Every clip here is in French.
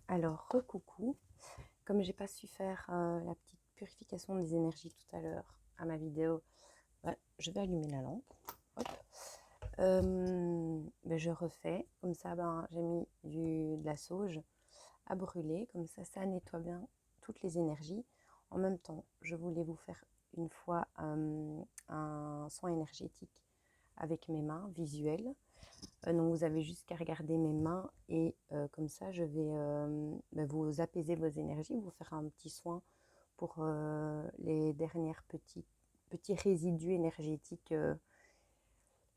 Alors, recoucou. Comme j'ai pas su faire la petite purification des énergies tout à l'heure à ma vidéo, je vais allumer la lampe. Hop. Je refais. Comme ça, j'ai mis de la sauge à brûler. Comme ça nettoie bien toutes les énergies. En même temps, je voulais vous faire une fois un soin énergétique avec mes mains, visuel. Donc vous avez juste qu'à regarder mes mains et comme ça je vais vous apaiser vos énergies, vous faire un petit soin pour les dernières petits résidus énergétiques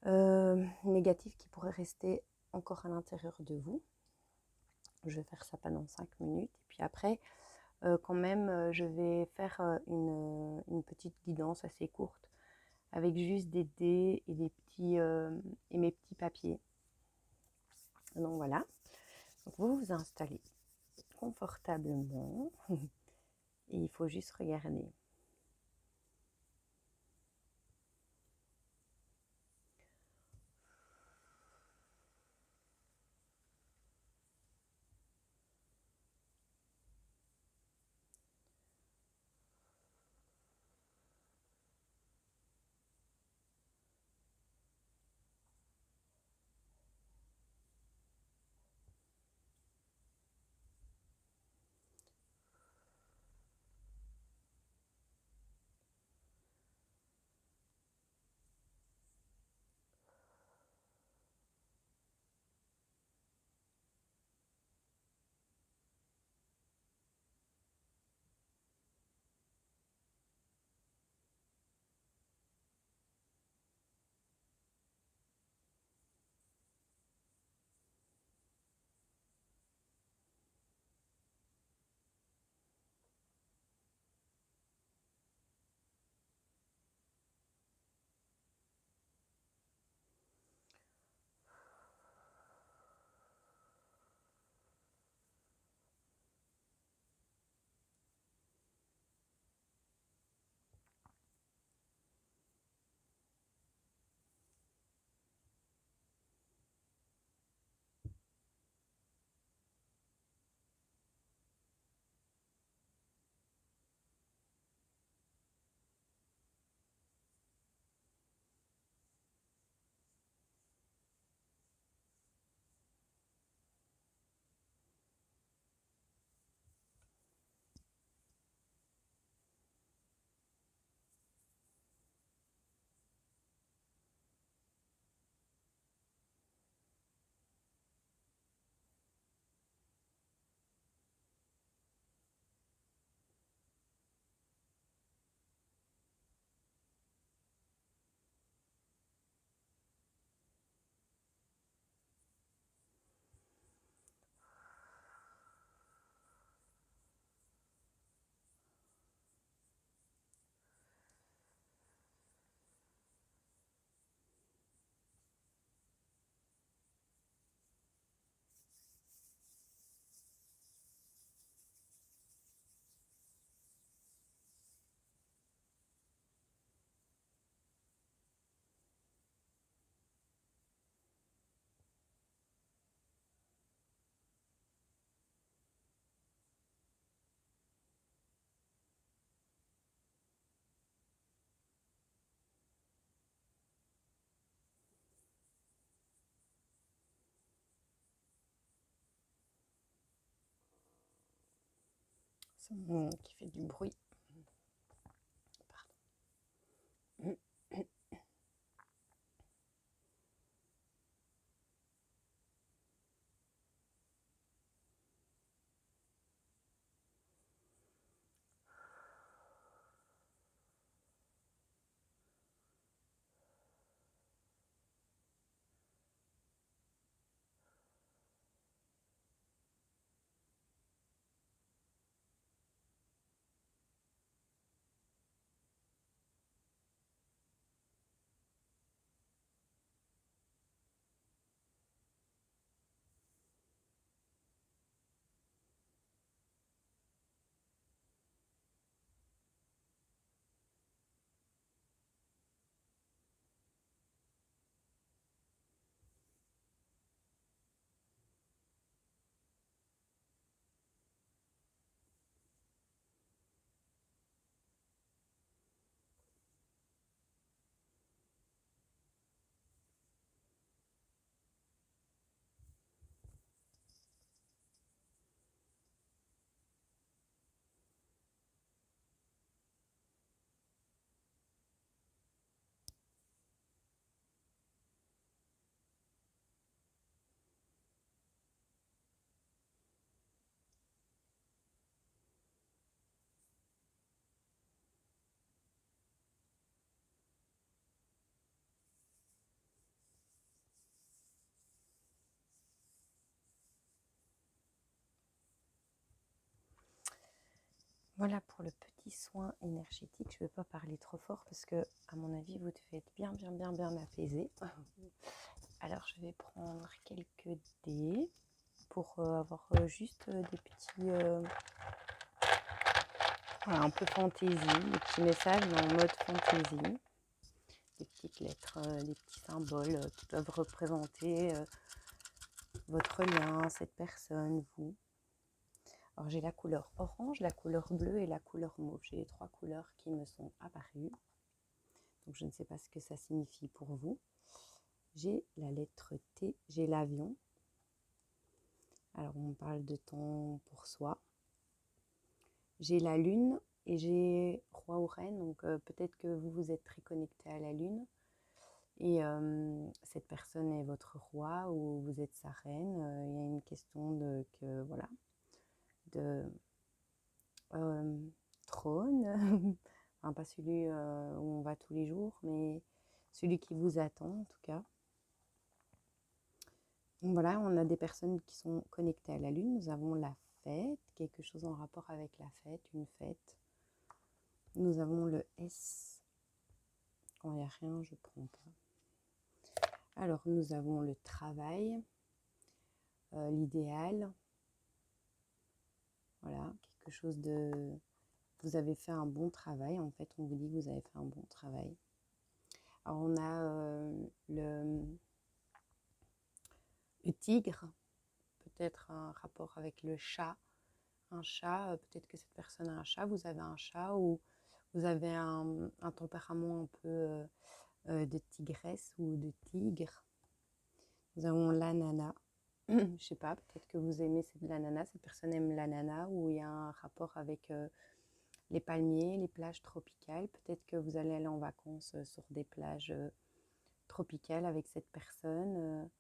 négatifs qui pourraient rester encore à l'intérieur de vous. Je vais faire ça pendant 5 minutes et puis après quand même je vais faire une petite guidance assez courte avec juste des dés et et mes petits papiers. Donc voilà. Donc vous vous installez confortablement et il faut juste regarder. C'est mon qui fait du bruit. Pardon. Voilà pour le petit soin énergétique. Je ne vais pas parler trop fort parce que, à mon avis, vous devez être bien apaisé. Alors, je vais prendre quelques dés pour avoir juste des petits, voilà, un peu fantaisie, des petits messages mais en mode fantaisie, des petites lettres, des petits symboles qui peuvent représenter votre lien, cette personne, vous. Alors, j'ai la couleur orange, la couleur bleue et la couleur mauve. J'ai les 3 couleurs qui me sont apparues. Donc, je ne sais pas ce que ça signifie pour vous. J'ai la lettre T, j'ai l'avion. Alors, on parle de temps pour soi. J'ai la lune et j'ai roi ou reine. Donc, peut-être que vous vous êtes très connecté à la lune. Et cette personne est votre roi ou vous êtes sa reine. Il y a une question de trône. Enfin, pas celui où on va tous les jours, mais celui qui vous attend en tout cas. Donc voilà, on a des personnes qui sont connectées à la lune. Nous avons la fête, quelque chose en rapport avec la fête, une fête. Nous avons le S. Quand il n'y a rien, je ne prends pas. Alors, nous avons le travail, l'idéal. Voilà, quelque chose de... Vous avez fait un bon travail. En fait, on vous dit que vous avez fait un bon travail. Alors, on a le tigre, peut-être un rapport avec le chat. Un chat, peut-être que cette personne a un chat, vous avez un chat ou vous avez un tempérament un peu de tigresse ou de tigre. Nous avons l'ananas. Je sais pas, peut-être que vous aimez l'ananas, cette personne aime l'ananas ou il y a un rapport avec les palmiers, les plages tropicales. Peut-être que vous allez aller en vacances sur des plages tropicales avec cette personne,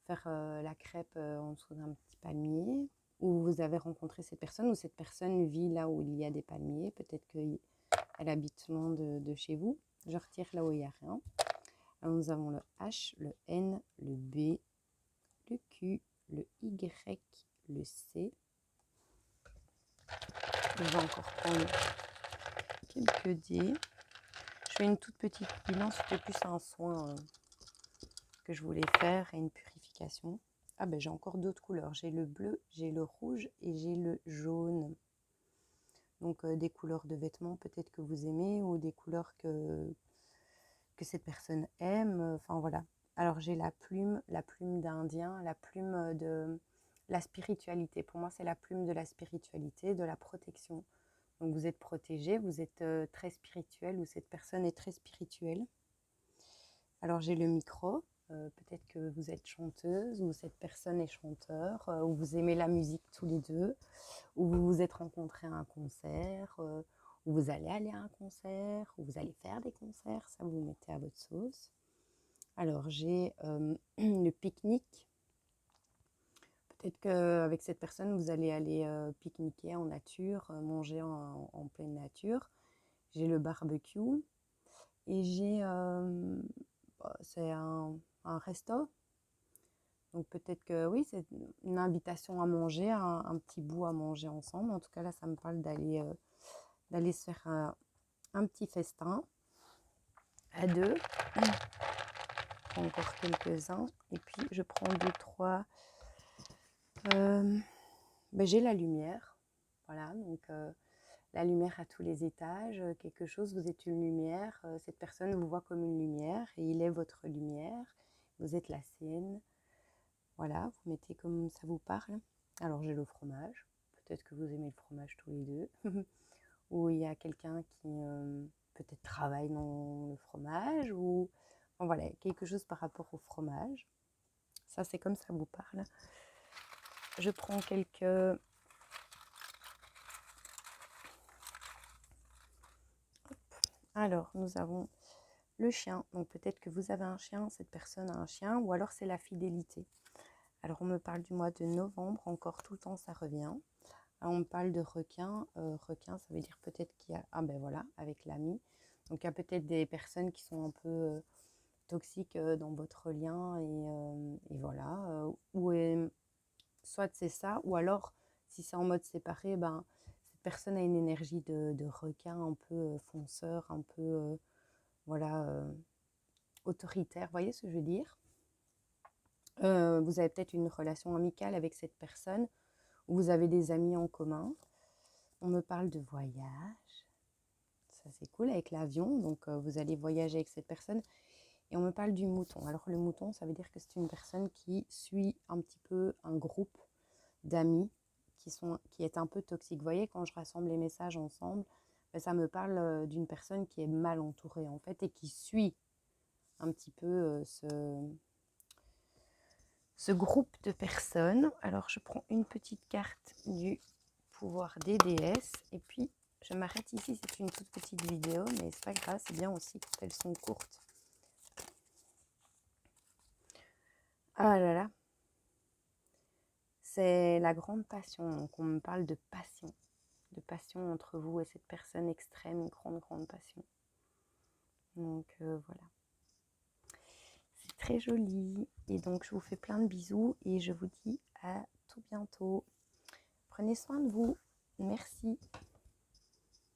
faire la crêpe en dessous d'un petit palmier. Ou vous avez rencontré cette personne ou cette personne vit là où il y a des palmiers. Peut-être qu'elle habite loin de chez vous. Je retire là où il n'y a rien. Alors, nous avons le H, le N, le B, le Q, le Y, le C. Je vais encore prendre quelques dés. Je fais une toute petite bilan, c'était plus un soin que je voulais faire et une purification. Ah ben j'ai encore d'autres couleurs. J'ai le bleu, j'ai le rouge et j'ai le jaune. Donc des couleurs de vêtements peut-être que vous aimez ou des couleurs que cette personne aime. Enfin voilà. Alors j'ai la plume d'Indien, la plume de la spiritualité. Pour moi, c'est la plume de la spiritualité, de la protection. Donc vous êtes protégé, vous êtes très spirituel ou cette personne est très spirituelle. Alors j'ai le micro. Peut-être que vous êtes chanteuse ou cette personne est chanteur ou vous aimez la musique tous les deux ou vous vous êtes rencontrés à un concert ou vous allez aller à un concert ou vous allez faire des concerts, ça vous mettez à votre sauce. Alors j'ai le pique-nique. Peut-être qu'avec cette personne vous allez aller pique-niquer en nature, manger en pleine nature. J'ai le barbecue et j'ai c'est un resto. Donc peut-être que oui, c'est une invitation à manger, un petit bout à manger ensemble. En tout cas, là, ça me parle d'aller se faire un petit festin à deux. Encore quelques-uns. Et puis, je prends deux, trois. J'ai la lumière. Voilà, donc la lumière à tous les étages. Quelque chose, vous êtes une lumière. Cette personne vous voit comme une lumière et il est votre lumière. Vous êtes la sienne. Voilà, vous mettez comme ça vous parle. Alors j'ai le fromage, peut-être que vous aimez le fromage tous les deux. Ou il y a quelqu'un qui peut-être travaille dans le fromage. Ou bon, voilà, quelque chose par rapport au fromage. Ça c'est comme ça vous parle. Je prends quelques... Alors nous avons le chien. Donc peut-être que vous avez un chien, cette personne a un chien. Ou alors c'est la fidélité. Alors on me parle du mois de novembre, encore tout le temps ça revient. Alors, on me parle de requin. Requin, ça veut dire peut-être qu'il y a... Ah ben voilà, avec l'ami. Donc il y a peut-être des personnes qui sont un peu toxiques dans votre lien. Et voilà. Soit c'est ça, ou alors si c'est en mode séparé, ben, cette personne a une énergie de requin un peu fonceur, un peu voilà, autoritaire. Vous voyez ce que je veux dire? Vous avez peut-être une relation amicale avec cette personne ou vous avez des amis en commun. On me parle de voyage. Ça, c'est cool avec l'avion. Donc, vous allez voyager avec cette personne. Et on me parle du mouton. Alors, le mouton, ça veut dire que c'est une personne qui suit un petit peu un groupe d'amis qui est un peu toxique. Vous voyez, quand je rassemble les messages ensemble, ben, ça me parle d'une personne qui est mal entourée, en fait, et qui suit un petit peu ce groupe de personnes. Alors, je prends une petite carte du pouvoir des déesses et puis je m'arrête ici. C'est une toute petite vidéo, mais c'est pas grave, c'est bien aussi quand elles sont courtes. Ah là là, c'est la grande passion. Donc, on me parle de passion entre vous et cette personne extrême, une grande, grande passion. Donc, voilà. C'est très joli. Et donc, je vous fais plein de bisous et je vous dis à tout bientôt. Prenez soin de vous. Merci.